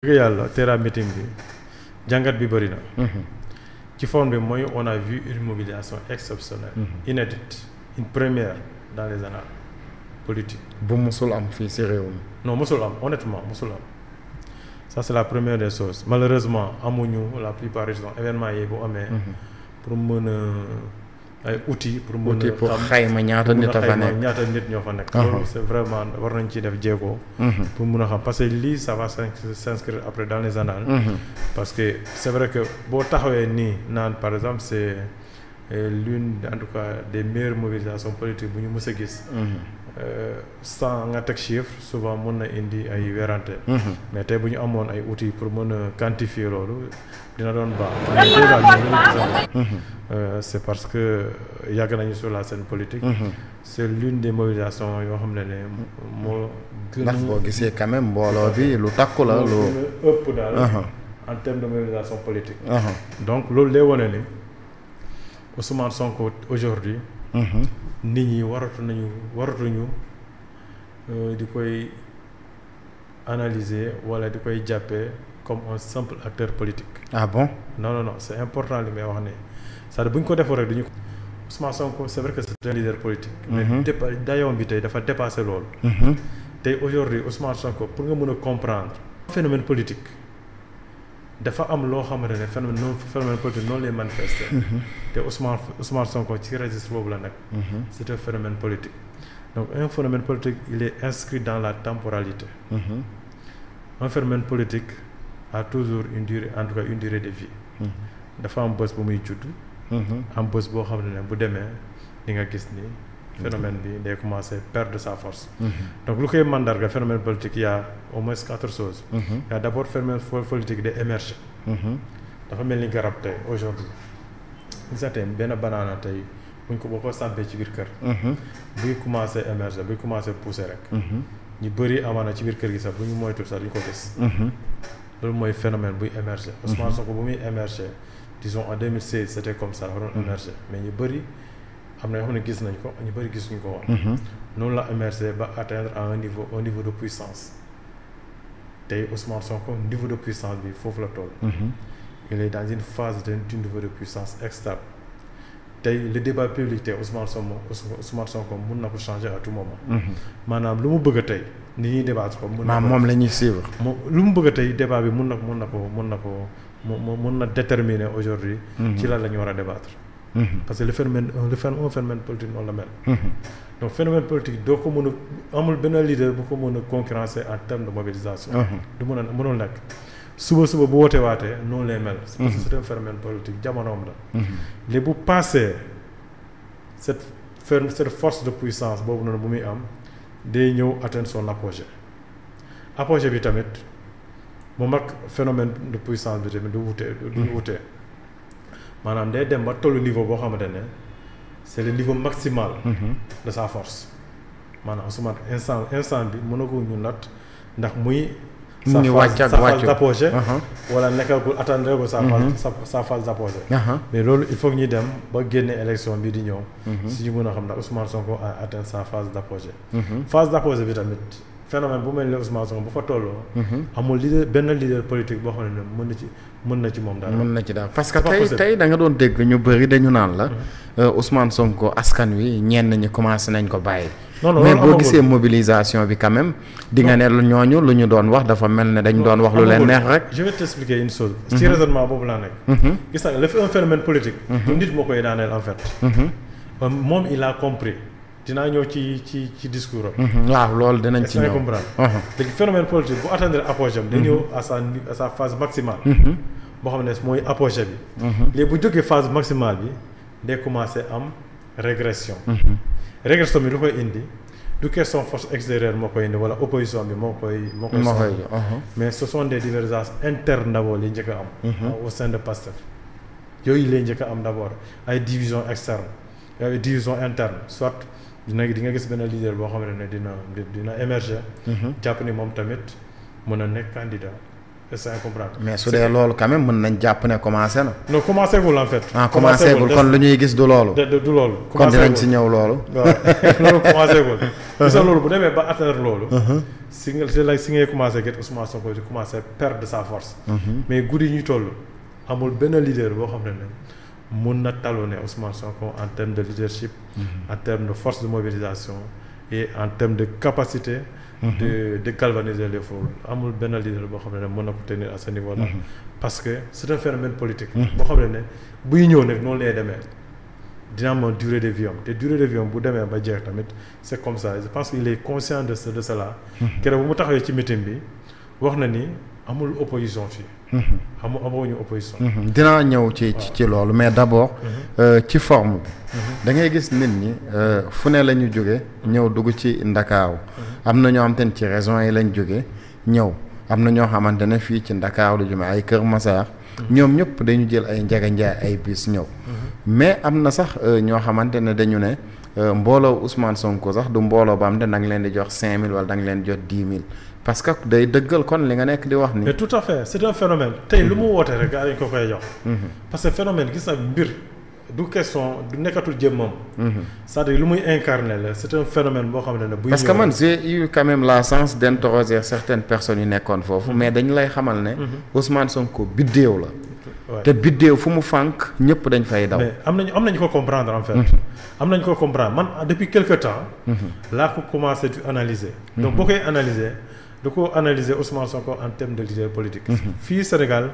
dëgg yàlla Terra meeting bi jàngat bi bëri na. ci forme bi mooy on a vu une mobilisation exceptionnelle. inédite une première dans les annales politiques. bu musul am fii ci réew mi. non musul am honnêtement musul am ça c'est la première des choses malheureusement amuñu la plupart du temps événement yi bu amee. pour mën a ay outils pour mën a pour xayma ñaata nit a fa nekk ñaata nit ñoo fa nekk. loolu c'est vraiment war nañ ci def jéego. pour mën a xam parce que lii ça va s'inscrire après dans les annales. parce que c'est vrai que boo taxawee nii naan par exemple c'est l'une en tout cas des meilleures mobilisations politiques bu ñu mës a gis. sans nga teg chiffre souvent mën na indi ay werante. mais tey bu ñu amoon ay outils pour mën a quantifier loolu dina doon baax. c'est parce que yàgg nañu sur la scène politique. c'est l'une des mobilisations yoo xam ne moo. ndax boo gisee quand même mbooloo bi lu takku la lu ëpp daal. en termes de mobilisation politique. donc loolu lay wane ni Ousmane Sonko aujourd'hui nit ñi waratuñu di koy analyser wala di koy jàppee comme un simple acteur politique. Ah bon? Non, c'est important li may wax ne c'est-à-dire bu ñu ko defoo rek duñu ko. Ousmane Sonko c'est vrai que c'est un leader politique. mais dayoom bi tey dafa dépasser loolu. tey aujourd'hui Ousmane Sonko pour nga mën a comprendre. phénomène politique dafa am loo xamante ne phénomène politique noonu lay manifester. te Ousmane Sonko ci registre boobu la nekk. c'est un phénomène politique. donc un phénomène politique il est inscrit dans la temporalité. un phénomène politique a toujours une durée en tout cas une durée de vie. dafa am bés bu muy judd. am bés boo xam ne bu demee di nga gis ni phénomène bi day commencer perdre sa force. donc lu koy mandarga phénomène politique il y a au moins 4 choses. il y a d'abord phénomène politique day émerger. dafa mel ni garab tey aujourd'hui gis nga tey benn banaana tey buñ ko boo ko sampee ci biir kër. buy commencer émerger buy commencer pousser rek. ñu bëri amaana ci biir kër gi sax bu ñu moytu sax duñ ko gis. loolu mooy phénomène buy émerger. Ousmane Sonko bu muy émerger disons en 2016 c'était comme ça dafa doon émerger mais ñu bëri am na yoo xam ne gis nañ ko ñu bëri gisuñu ko woon. noonu la émerger ba atteindre à un niveau de puissance tey Ousmane Sonko niveau de puissance bi foofu la toll. il est dans une phase d'un niveau de puissance externe tey le débat public tey Ousmane Sonko mun na ko changer à tout moment. maanaam lu mu bëgg a tey ni ñuy débattre ko. moom la ñuy suivre. lu mu bëgg a tey débat bi mun na déterminer aujourd'hui ci lan la ñu war a débattre. parce que un phénomène politique noonu la mel. donc phénomène politique doo ko mën a amul benn leader bu ko mën a concurrencer en termes de mobilisation. du mënul nekk. suba bu wootee waatee noonu lay mel. parce que c'est un phénomène politique jamonoom la. léegi bu passé cette force de puissance boobu noonu bu muy am day ñëw atteindre son apogée bi tamit moom ak phénomène de puissance bi tamit du wutee maanaam day dem ba tollu niveau boo xamante ne c'est le niveau maximal. de sa force maanaam Ousmane instant bi mën na ko ñu natt ndax muy. mu ngi wàcc ak phase d'apogée wala nekkagul atteindre ko sa phase d'apogée. mais loolu il faut que ñuy dem ba génne élection bi di ñëw. si ñu mën a xam ndax Ousmane Sonko a atteint sa phase d'apogée. phase d'apogée bi tamit phénomène bu mel ni Ousmane Sonko bu fa tolloo. amul benn leader politique boo xam ne mën na ci moom daal. mën na ci daal parce que tey da nga doon dégg ñu bëri dañu naan la. Ousmane Sonko askan wi ñenn ñi commencé nañ ko bàyyi. mais boo gisee mobilisation bi quand même di nga ne ñooñu lu ñu doon wax dafa mel ne dañ doon wax lu leen neex rek. je vais t'expliquer une chose. ci raisonnement boobu laa nekk. gis nga un phénomène politique. nit moo koy daaneel en fait. moom il a compris dinaa ñëw ci discours am. waaw loolu dinañ ci ñëw comprendre. léegi phénomène politique bu atteindre apogée am. day ñëw à sa phase maximale. boo xam ne mooy apogée bi. léegi bu jógee phase maximale bi day commencer am régression. régression bi lu koy indi du question force extérieure moo koy indi wala opposition bi moo koy mais ce sont des divergences internes d'abord li njëkk a am. au sein de Pastef yooyu lay njëkk a am d'abord ay division externe ay division interne soit di nga gis benn leader boo xam ne dina émerger. jàpp ni moom tamit mën a nekk candidat c'est incomparable. mais su dee loolu quand même mën nañ jàpp ne commencé na. non commencé gul en fait. commencé gul kon lu ñuy gis du loolu. du loolu. kon dinañ si ñëw loolu. waaw loolu commencé gul. gis nga loolu bu demee ba atteindre loolu. si ngay commencé gis Ousmane Sonko di commencé perdre de sa force. mais guddi yi ñu toll amul benn leader boo xam ne mun na talonner Ousmane Sonko en termes de leadership. en termes de force de mobilisation et en termes de capacité. de galvaniser les foules amul benn leader boo xam ne mën na ko tenir à ce niveau là. parce que c'est un phénomène politique. boo xam ne buy ñëw nag noonu lay demee dina am durée de vie am te durée de vie am bu demee ba jeex tamit c'est comme ça je pense qu'il est conscient de cela. keroog bu mu taxawee ci meeting bi wax na ni amul opposition fii. amuñu opposition. dinaa ñëw ci loolu mais d'abord. ci forme bi. da ngay gis nit ñi fu ne la ñu jóge ñëw dugg ci Ndakaaru. am na ñoo xamante ne ci régions yi lañ jóge ñëw am na ñoo xamante ne fii ci Ndakaaru lu jëm ay Kër Massar. ñoom ñëpp dañu jël ay njaganjaay ay bus ñëw. mais am na sax ñoo xamante ne dañu ne mbooloo Ousmane Sonko sax du mbooloo ba am te da nga leen di jox 5000 wala da nga leen di jox 10 000. parce que day dëggal kon li nga nekk di wax ni mais tout à fait c'est un phénomène tey lu mu wootee rek gaa dañ ko koy jox. parce que phénomène gis na mbir du question du nekkatul jëmmam. c'est-à-dire lu muy incarner la c'est un phénomène boo xam ne buy parce que man j'ai eu quand même la chance d'interroger certaines personnes yu nekkoon foofu mais dañu lay xamal ne. Ousmane Sonko biddéew la. te biddéew fu mu fànk ñëpp dañ fay daw. mais am nañu ko comprendre en fait. am nañu ko comprendre man depuis quelque temps. laa ko commencé di analyser. donc boo koy analyser. da ko analyser Ousmane Sonko en termes de leader politique. fii Sénégal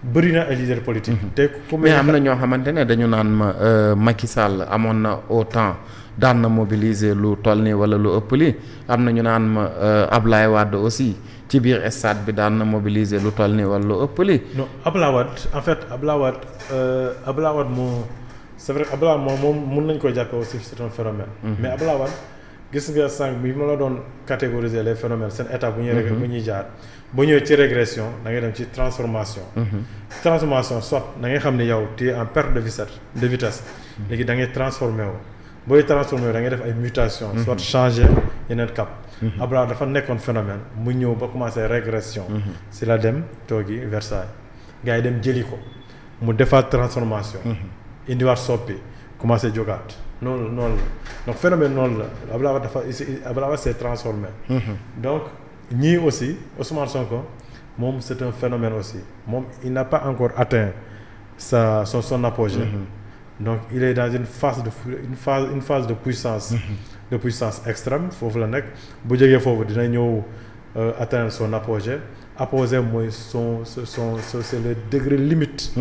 bëri na ay leader politique. te mais am na ñoo xamante ne dañu naan ma Macky Sall amoon na autant daan na mobiliser lu toll nii wala lu ëpp li am na ñu naan ma Ablaye Wade aussi ci biir stade bi daan na mobiliser lu toll nii wala lu ëpp li. non Ablaye Wade en fait Ablaye Wade moo c'est vrai Ablaye moom mun nañu koy jàppee aussi c'est un phénomène. mais Ablaye Wade gis nga sànq bi ma la doon catégoriser les phénomènes seen étape bu ñuy jaar bu ñëwee ci régression da ngay dem ci transformation. transformation soit da ngay xam ne yow tu es en perte de vitesse. léegi da ngay transformé wu booy transformé wu da ngay def ay mutation soit changer yeneen cap. Abdoulaye dafa nekkoon phénomène mu ñëw ba commencé régression. si la dem toogi Versailles gars yi dem jëli ko mu defaat transformation. indiwaat soppi commencé jógaat. noonu la donc phénomène noonu la Abdoulaye s'est transformé. donc ñii aussi Ousmane Sonko moom c'est un phénomène aussi moom il n'a pas encore atteint son apogée. donc il est dans une phase de puissance. de puissance extrême foofu la nekk bu jógee foofu dina ñëw atteindre son apogée. apogée mooy c'est le degré limite.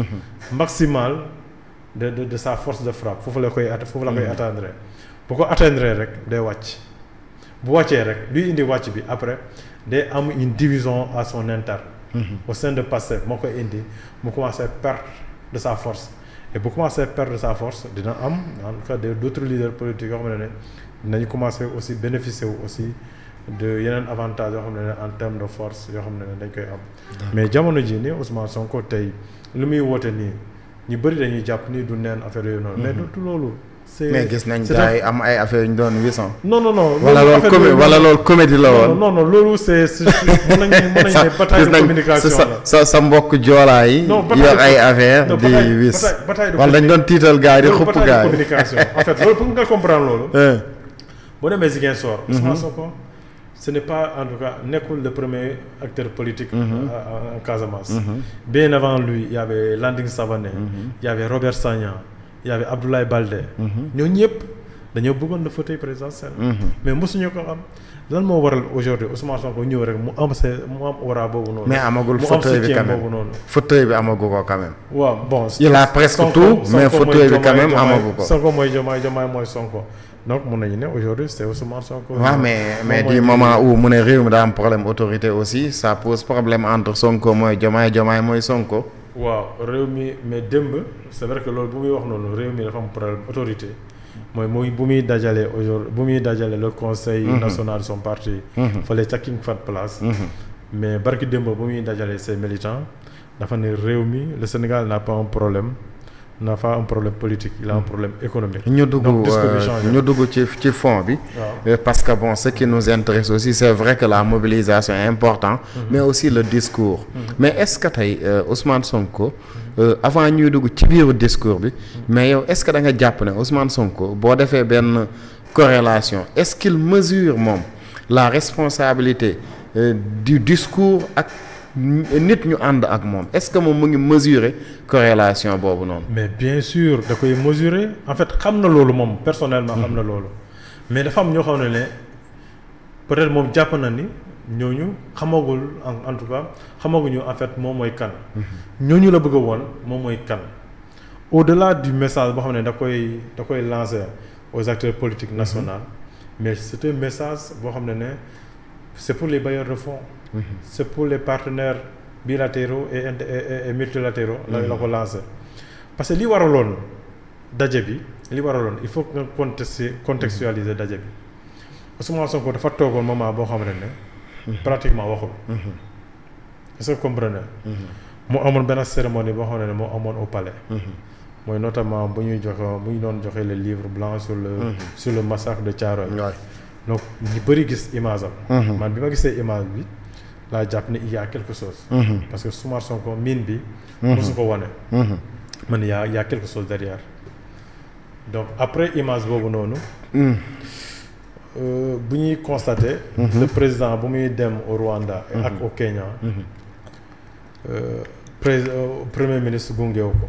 maximal. de sa force de frappe foofu la koy atteindre bu ko atteindre rek day wàcc bu wàccee rek luy indi wàcc bi après day am une division à son interne. au sein de Pastef moo koy indi mu commencer perdre de sa force et bu commencer perdre de sa force dina am en tout cas d'autres leaders politiques yoo xam ne dinañu commencer aussi bénéficier wu aussi de yeneen avantages yoo xam ne en termes de force yoo xam ne dañ koy am. mais jamono ji nii Ousmane Sonko tey lu muy woote nii. ñu bëri dañuy jàpp ni du neen affaire yooyu noonu. mais du loolu. mais gis nañ gars yi am ay affaire yu ñu doon 800. non. wala loolu comédie la woon. non loolu c'est mën nañu ne bataille de communication la. sa mbokk joolaa yi. yor ay affaire di wis. wala dañ doon tiital gars yi di xupp gars yi. communication en fait loolu pour nga comprendre loolu. boo demee Ziguinchor. Ousmane Sonko ce n'est pas en tout cas nekkul le premier acteur politique. en Casamance. bien avant lui il y avait Landing Savané. il y avait Robert Sagna il y avait Abdoulaye Baldé. ñooñu ñëpp dañoo bëggoon le fauteuil présidentiel. mais mosuñu ko am lan moo waral aujourd'hui Ousmane Sonko ñëw rek mu am aura boobu noonu. mais amagul fauteuil bi quand même fauteuil bi amagu ko quand même. waaw bon il a presque tout mais fauteuil bi quand même amagu ko. Sonko mooy Diomaye mooy Sonko. donc mun nañu ne aujourd'hui c'est Ousmane Sonko. waaw mais du moment où mu ne réew mi daa am problème autorité aussi ça pose problème entre Sonko mooy Diomaye mooy Sonko. waaw réew mi mais démb c'est vrai que loolu bu muy wax noonu réew mi dafa am problème autorité mooy bu muy dajale aujourd'hui bu muy dajale le conseil national de son parti. fallait ca King Fahd Palace. mais barki démb bu muy dajale ses militants dafa ne réew mi le Sénégal n'a pas un problème n'a pas un problème politique il a un problème économique. ñu dugg ci fond bi. parce que bon ce qui nous intéresse aussi c'est vrai que la mobilisation est importante. mais aussi le discours. mais est-ce que tey Ousmane Sonko. avant ñuy dugg ci biiru discours bi. mais yow est-ce que da nga jàpp ne Ousmane Sonko boo defee benn corrélation est-ce qu'il mesure moom la responsabilité du discours ak nit ñu ànd ak moom est-ce que moom mu ngi mesurer corrélation boobu noonu. mais bien sûr da koy mesurer en fait xam na loolu moom personnellement xam na loolu mais dafa am ñoo xam ne peut-être moom jàpp na ni ñooñu xamagul en tout cas xamaguñu en fait moom mooy kan. ñooñu la bëgg a woon moom mooy kan au-delà du message boo xam ne da koy lancer aux acteurs politiques nationaux mais c'est un message boo xam ne c'est pour les bailleurs de fonds. C'est pour les partenaires bilatéraux et multilatéraux la ko lancer parce que li waraloon daje bi il faut que nga contextualiser daje bi Ousmane Sonko dafa toogoon moment boo xam ne pratiquement waxul. est-ce que vous comprenez. mu amoon benn cérémonie boo xam ne moo amoon au palais. mooy notamment bu ñu doon joxe le livre blanc sur le massacre de Thiaroye. donc ñu bëri gis image am. man bi ma gisee image bi laa jàpp ne il y a quelque chose. parce que Ousmane Sonko mine bi. mosu ko wane. man y a quelque chose derrière. donc après image boobu noonu. bu ñuy constater. le président bu muy dem au Rwanda. ak au Kenya. premier ministre gungeewu ko.